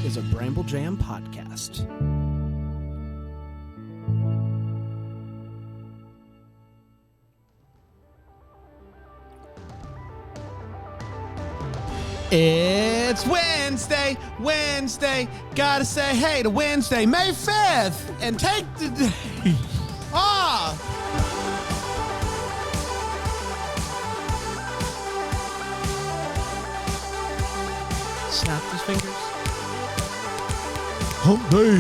is a Bramble Jam podcast. It's Wednesday, gotta say hey to Wednesday, May 5th, and take the day off. Snap those fingers. Hump day,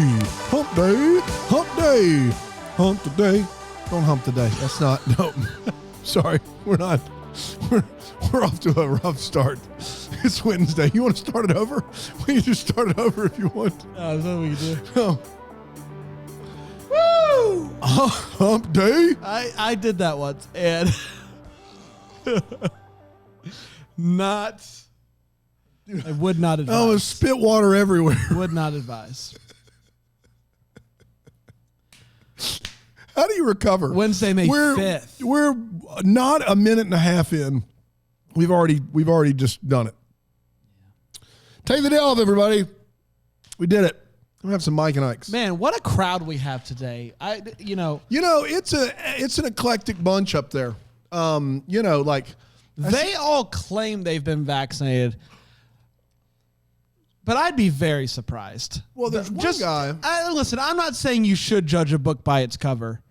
hump day, hump day, hump today. Don't hump today. That's not, no. Sorry, we're not. We're off to a rough start. It's Wednesday. You want to start it over? We can just start it over if you want. That's what we can do. Oh. Woo! Hump day? I did that once, and not. I would not advise. Oh, it's spit water everywhere. Would not advise. How do you recover? Wednesday, May 5th. We're not a minute and a half in. We've already just done it. Take the day off, everybody. We did it. We have some Mike and Ike's. Man, what a crowd we have today. It's an eclectic bunch up there. They all claim they've been vaccinated, but I'd be very surprised. Well, there's one guy. Listen, I'm not saying you should judge a book by its cover,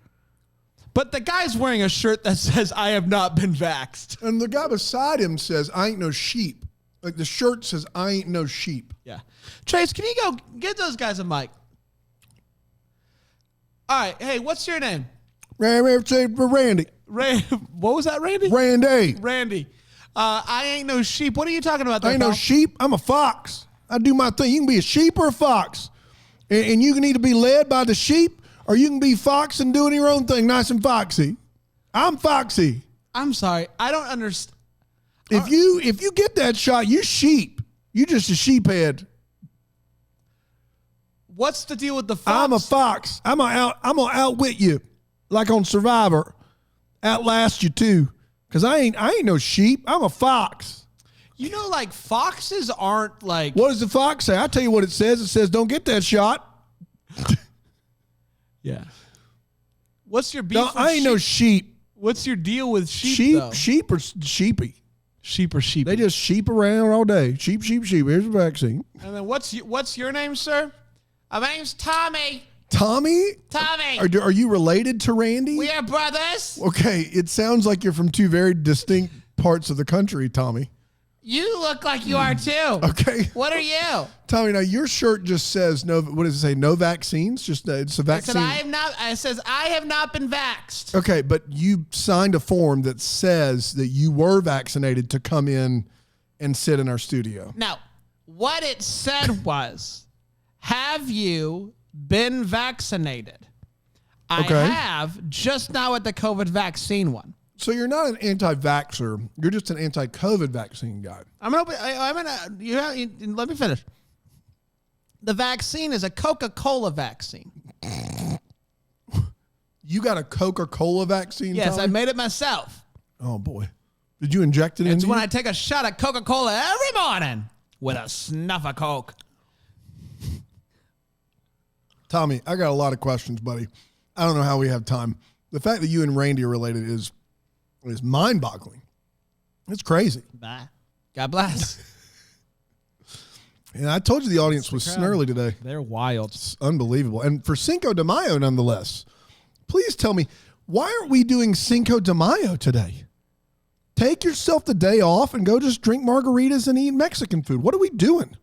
but the guy's wearing a shirt that says, "I have not been vaxxed." And the guy beside him says, "I ain't no sheep." Like the shirt says, "I ain't no sheep." Yeah. Trace, can you go get those guys a mic? All right. Hey, what's your name? Randy. What was that, Randy? Randy. I ain't no sheep. What are you talking about there, I ain't no pal? sheep. I'm a fox. I do my thing. You can be a sheep or a fox. And you can either be led by the sheep or you can be fox and doing your own thing, nice and foxy. I'm foxy. I'm sorry. I don't understand. If you get that shot, you sheep. You just a sheephead. What's the deal with the fox? I'm a fox. I'm gonna outwit you, like on Survivor. Outlast you too, because I ain't no sheep. I'm a fox. You know, like foxes aren't like. What does the fox say? I tell you what it says. It says, "Don't get that shot." Yeah. What's your beef? No, with I ain't sheep? no sheep. What's your deal with sheep? Though? Sheep or sheepy. Sheep or sheep. They just sheep around all day. Sheep. Here's the vaccine. And then what's your name, sir? My name's Tommy. Tommy? Tommy. Are you related to Randy? We are brothers. Okay, it sounds like you're from two very distinct parts of the country, Tommy. You look like you are too. Okay. What are you? Tommy, now your shirt just says no. What does it say? No vaccines. Just it's a vaccine. It says I have not been vaxxed. Okay, but you signed a form that says that you were vaccinated to come in and sit in our studio. No, what it said was, "Have you been vaccinated?" Okay. I have, just now at the COVID vaccine one. So you're not an anti-vaxxer. You're just an anti-COVID vaccine guy. Let me finish. The vaccine is a Coca-Cola vaccine. You got a Coca-Cola vaccine? Yes, Tommy? I made it myself. Oh boy, did you inject it? It's into when you? I take a shot of Coca-Cola every morning with a snuff of Coke. Tommy, I got a lot of questions, buddy. I don't know how we have time. The fact that you and Randy are related is mind-boggling. It's crazy. Bye. God bless. And I told you the audience was snarly today. They're wild. It's unbelievable. And for Cinco de Mayo, nonetheless, please tell me, why aren't we doing Cinco de Mayo today? Take yourself the day off and go just drink margaritas and eat Mexican food. What are we doing?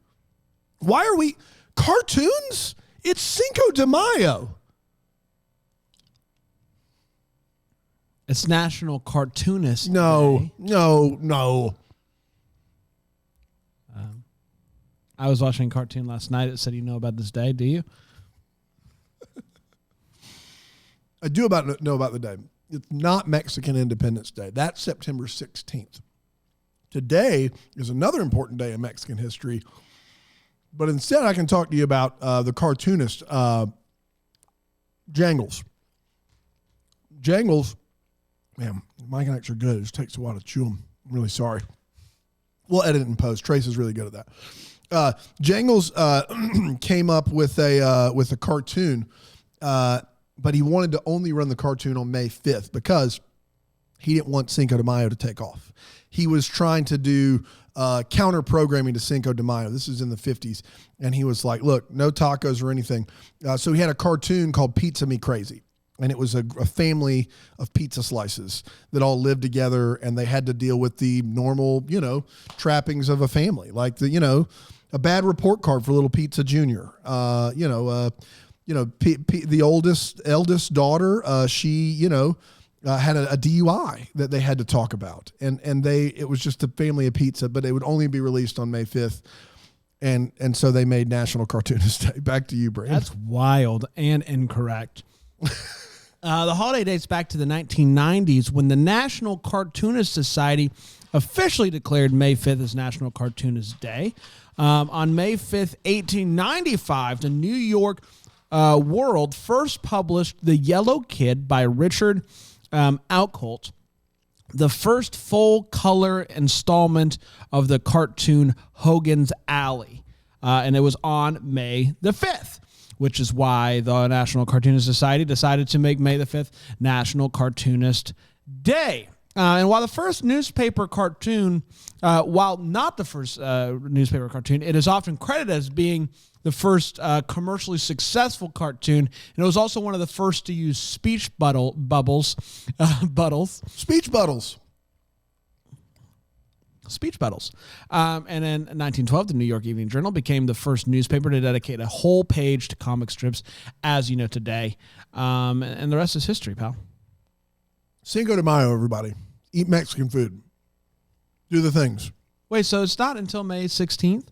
Why are we cartoons? It's Cinco de Mayo. It's National Cartoonists Day. No. I was watching a cartoon last night that said, "You know about this day, do you?" I do know about the day. It's not Mexican Independence Day. That's September 16th. Today is another important day in Mexican history. But instead, I can talk to you about the cartoonist, Jangles. Jangles, man, Mike and Ike's are good. It just takes a while to chew them. I'm really sorry. We'll edit it in post. Trace is really good at that. Jangles came up with a cartoon, but he wanted to only run the cartoon on May 5th because he didn't want Cinco de Mayo to take off. He was trying to do counter programming to Cinco de Mayo. This is in the 50s. And he was like, look, no tacos or anything. So he had a cartoon called Pizza Me Crazy. And it was a family of pizza slices that all lived together, and they had to deal with the normal, trappings of a family, like a bad report card for little Pizza Junior. The eldest daughter, she, had a DUI that they had to talk about, and it was just a family of pizza, but it would only be released on May 5th. And so they made National Cartoonist Day. Back to you, Brandon. That's wild and incorrect. The holiday dates back to the 1990s when the National Cartoonist Society officially declared May 5th as National Cartoonist Day. On May 5th, 1895, the New York World first published The Yellow Kid by Richard Outcault, the first full-color installment of the cartoon Hogan's Alley. And it was on May the 5th. Which is why the National Cartoonist Society decided to make May the 5th National Cartoonist Day. And while the first newspaper cartoon, while not the first newspaper cartoon, it is often credited as being the first commercially successful cartoon. And it was also one of the first to use speech bubbles. Speech bubbles. Speech battles. And in 1912, the New York Evening Journal became the first newspaper to dedicate a whole page to comic strips, as you know today. And the rest is history, pal. Cinco de Mayo, everybody. Eat Mexican food. Do the things. Wait, so it's not until May 16th?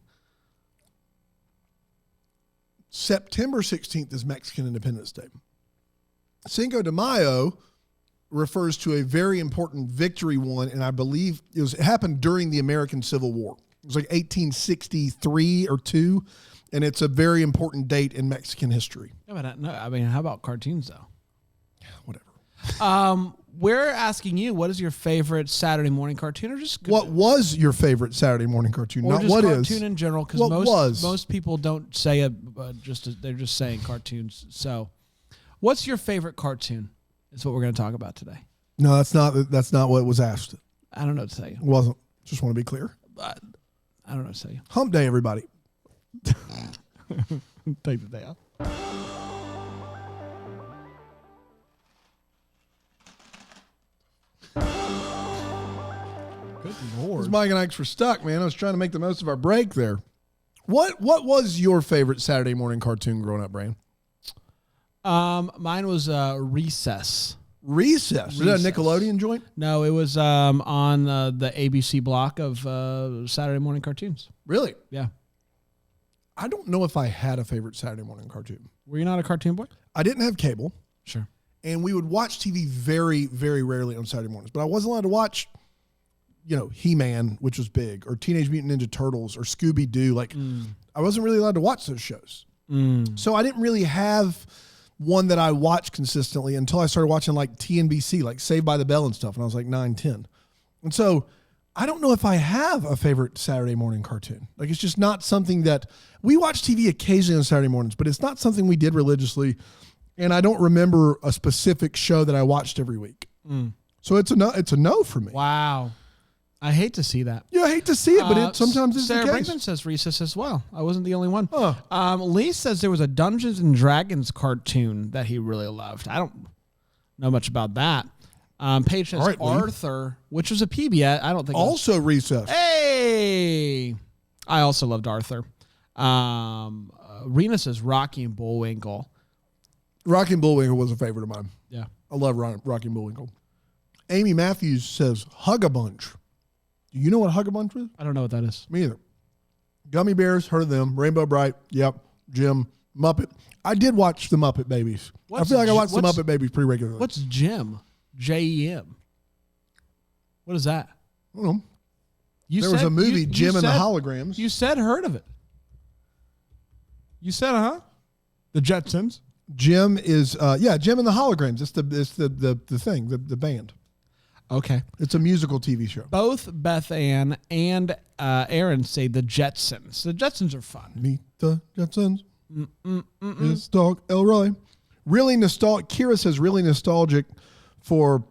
September 16th is Mexican Independence Day. Cinco de Mayo refers to a very important victory won, and I believe it happened during the American Civil War. It was like 1863 or 2, and it's a very important date in Mexican history. Yeah, but how about cartoons, though? Whatever. We're asking you, what is your favorite Saturday morning cartoon? Or just what was your favorite Saturday morning cartoon? Or Not just what cartoon is. In general, because most people don't say it, they're just saying cartoons. So what's your favorite cartoon? Is what we're going to talk about today. No, that's not what was asked. I don't know what to tell you. It wasn't. Just want to be clear. I don't know what to tell you. Hump Day, everybody. Take the day off. Good Lord. This Mike and Ike's were stuck, man. I was trying to make the most of our break there. What was your favorite Saturday morning cartoon growing up, Brian? Mine was Recess. Recess. Was that a Nickelodeon joint? No, it was on the ABC block of Saturday morning cartoons. Really? Yeah. I don't know if I had a favorite Saturday morning cartoon. Were you not a cartoon boy? I didn't have cable. Sure. And we would watch TV very, very rarely on Saturday mornings. But I wasn't allowed to watch, He-Man, which was big, or Teenage Mutant Ninja Turtles, or Scooby-Doo. I wasn't really allowed to watch those shows. So I didn't really have one that I watched consistently until I started watching like TNBC, like Saved by the Bell and stuff. And I was like 9, 10. And so I don't know if I have a favorite Saturday morning cartoon. Like, it's just not something that we watch TV occasionally on Saturday mornings, but it's not something we did religiously. And I don't remember a specific show that I watched every week. So it's a no for me. Wow. I hate to see that. Yeah, I hate to see it, but sometimes it's Sarah the case. Brinkman says Recess as well. I wasn't the only one. Huh. Lee says there was a Dungeons and Dragons cartoon that he really loved. I don't know much about that. Paige says Arthur, which was a PBS. I don't think also Recess. Hey, I also loved Arthur. Rena says Rocky and Bullwinkle. Rocky and Bullwinkle was a favorite of mine. Yeah, I love Rocky and Bullwinkle. Amy Matthews says Hug-a-Bunch. Do you know what Hug-a-Bunch is? I don't know what that is. Me either. Gummy Bears, heard of them. Rainbow Bright, yep. Jim, Muppet. I did watch the Muppet Babies. I feel like I watched the Muppet Babies pretty regularly. What's Jim? J-E-M. What is that? I don't know. There was a movie, Jim and the Holograms. You said heard of it. You said, The Jetsons. Jim is, Jim and the Holograms. It's the thing, the band. Okay. It's a musical TV show. Both Beth Ann and Aaron say the Jetsons. The Jetsons are fun. Meet the Jetsons. His dog Elroy. Really nostalgic. Kira says really nostalgic for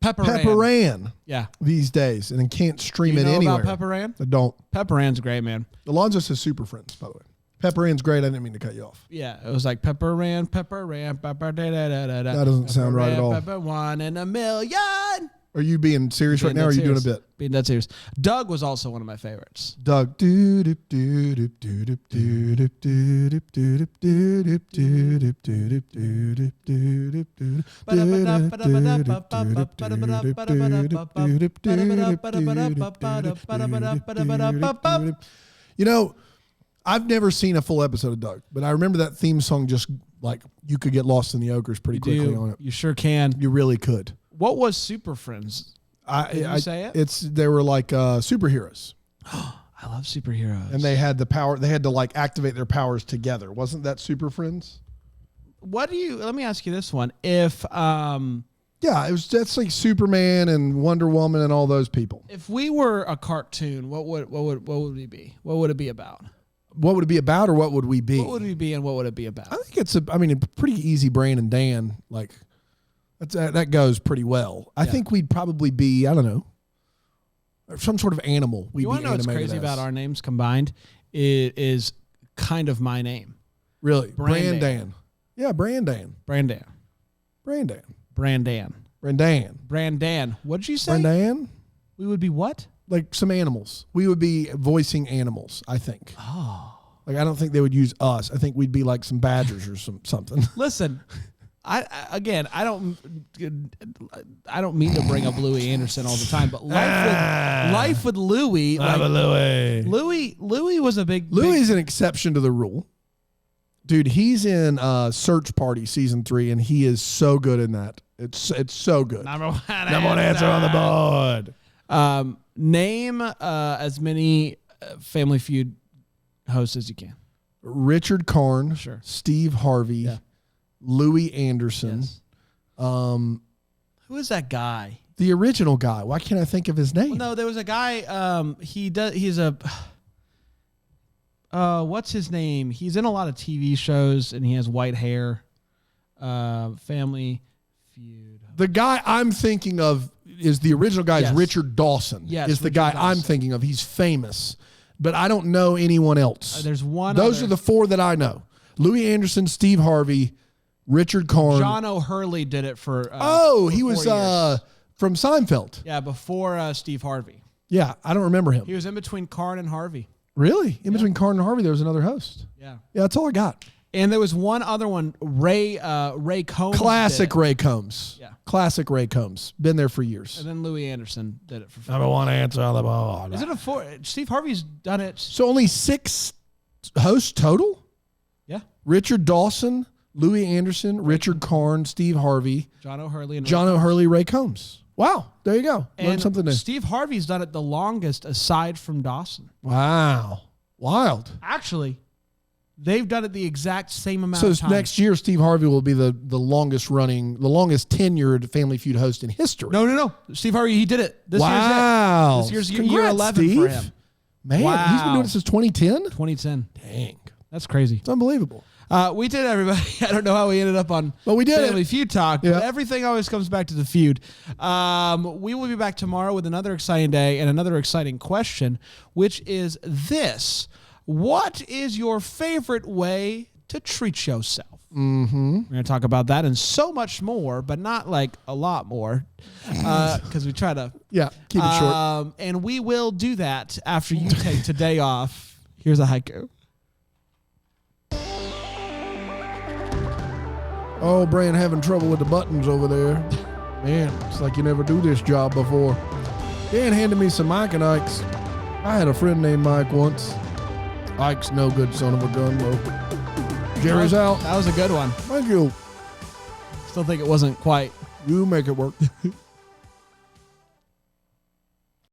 Pepper Ann. Yeah. These days, and can't stream it know anywhere. about Pepper Ann? I don't. Pepper Ann's great, man. Alonzo says Super Friends, by the way. Pepper Ann's great. I didn't mean to cut you off. Yeah, it was like Pepper Ann, Pepper da da da da. That doesn't sound right at all. Pepper 1 in a million. Are you being serious right now, or are you doing a bit? Being dead serious. Doug was also one of my favorites. Doug. You know, I've never seen a full episode of Doug, but I remember that theme song just like you could get lost in the ogres pretty quickly on it. You sure can. You really could. What was Super Friends? Did you say it? They were like superheroes. I love superheroes. And they had the power. They had to like activate their powers together. Wasn't that Super Friends? Let me ask you this one. If yeah, that's like Superman and Wonder Woman and all those people. If we were a cartoon, what would we be? What would it be about? What would it be about, or what would we be? What would we be, and what would it be about? I think it's a pretty easy. Bran and Dan, like that goes pretty well. I think we'd probably be, I don't know, some sort of animal. You want to know what's crazy about our names combined? It is kind of my name. Really, Brandan. Yeah, Brandan. Brandan. Brandan. Brandan. Brandan. Brandan. What did you say? Brandan. We would be what? Like some animals. We would be voicing animals, I think. Oh. Like, I don't think they would use us. I think we'd be like some badgers or something. Listen, I don't mean to bring up Louis Anderson all the time, but life with Louis. Louis was a big. Louis is an exception to the rule. Dude, he's in Search Party season 3, and he is so good in that. It's so good. Number one answer on the board. Name as many Family Feud hosts as you can. Richard Karn, Sure. Steve Harvey, Yeah. Louis Anderson. Yes. Who is that guy? The original guy. Why can't I think of his name? Well, no, there was a guy. He's a. What's his name? He's in a lot of TV shows, and he has white hair. Family Feud. The guy I'm thinking of is the original guy. Is Richard Dawson. Yes, is the Richard guy Dawson. I'm thinking of. He's famous, but I don't know anyone else. There's one. Those are the 4 that I know: Louis Anderson, Steve Harvey, Richard Karn. John O'Hurley did it for. He was from Seinfeld. Yeah, before Steve Harvey. Yeah, I don't remember him. He was in between Karn and Harvey. Really? In between Karn and Harvey, there was another host. Yeah. Yeah, that's all I got. And there was one other one, Ray Combs. Classic Ray Combs. Yeah. Classic Ray Combs. Been there for years. And then Louis Anderson did it for. Number 1 answer on the board. Is it a 4? Steve Harvey's done it. So only 6 hosts total? Yeah. Richard Dawson, Louis Anderson, Richard Karn, Steve Harvey, John O'Hurley and John O'Hurley, Ray Combs. Wow. There you go. Learned something new. Steve Harvey's done it the longest aside from Dawson. Wow. Wild. Actually, they've done it the exact same amount So of time. next year, Steve Harvey will be the longest tenured Family Feud host in history. No. Steve Harvey, he did it. Wow. This year's Congrats, year 11 Steve. for him. Man, he's been doing it since 2010? 2010. Dang. That's crazy. It's unbelievable. We did, everybody. I don't know how we ended up on But we did Family Feud talk, Yeah. but everything always comes back to the feud. We will be back tomorrow with another exciting day and another exciting question, which is this. What is your favorite way to treat yourself? Mm-hmm. We're going to talk about that and so much more, but not like a lot more because we try to keep it short. And we will do that after you take today off. Here's a haiku. Oh, Bran having trouble with the buttons over there. Man, it's like you never do this job before. Dan handed me some Mike and Ike's. I had a friend named Mike once. Ike's no good son of a gun, though. Jerry's out. That was a good one. Thank you. Still think it wasn't quite. You make it work.